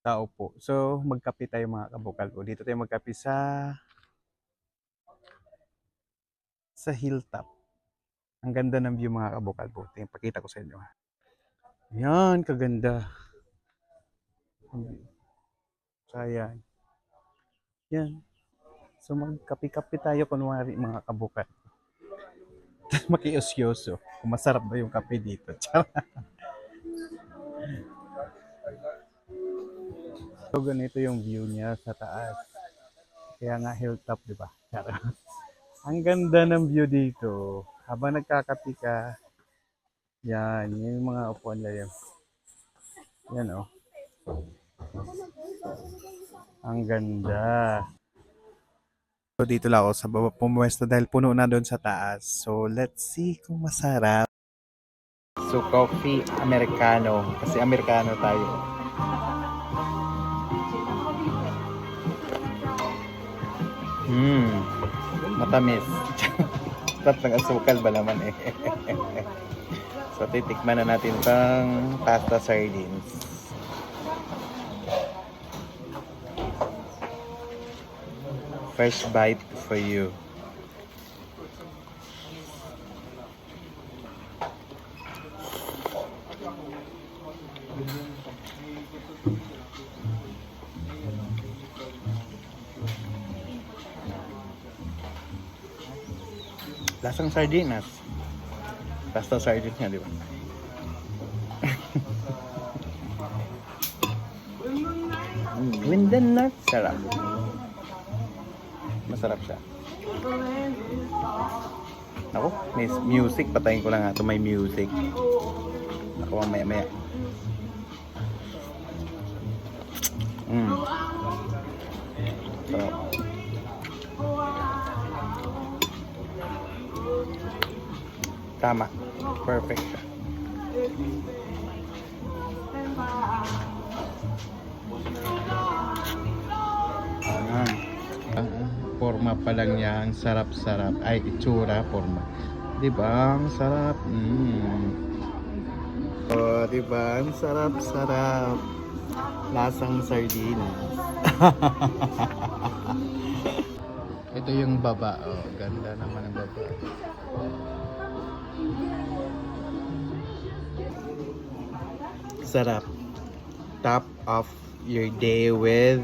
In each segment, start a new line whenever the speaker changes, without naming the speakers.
tao po. So, magkape tayo mga kabukal po. Dito tayo magkape sa hilltop. Ang ganda ng view mga kabukal po. Tingnan, pakita ko sa inyo. Yan, kaganda. Sayang. Yan. So, magkape-kape tayo kunwari mga kabukal. Makiosyoso. Kung masarap ba yung kape dito. So, ganito yung view niya sa taas. Kaya nga hilltop, di ba? Ang ganda ng view dito. Habang nagkakape ka, yan, yung mga upuan na yan. Yan, oh. Ang ganda. So, dito lang ako sa baba pumuwesto dahil puno na doon sa taas. So, let's see kung masarap. So, coffee americano. Kasi americano tayo. Matamis. Sarap ng asukal ba naman eh. So, titikman na natin itong pasta sardines. First bite for you. Lasang sardinas. Pasta sardines nga, di ba? Windan na. Sarap. Masarap siya. Ako, may music. Patayin ko lang nga ito. May music. Ako, maya-maya. Sarap. Tama. Perfect siya. Forma pa lang niya, ang sarap-sarap. Ay, itsura, forma. Diba? Ang sarap. Oh, diba? Ang sarap-sarap. Lasang sardinas. Ito yung baba. Oh, ganda naman ang baba. Sarap. Top of your day with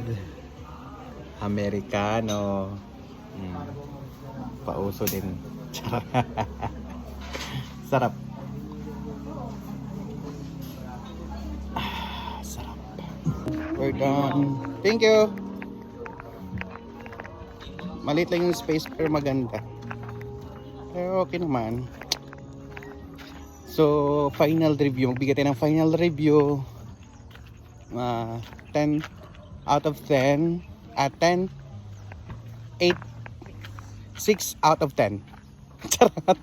americano. Pauso din. Sarap. Sarap. We're done. Thank you. Maliit lang yung space pero maganda. Pero okay naman. So, final review. Magbigay tayo ng final review. 10 out of 10. 10. 8. 6 out of 10. Charot.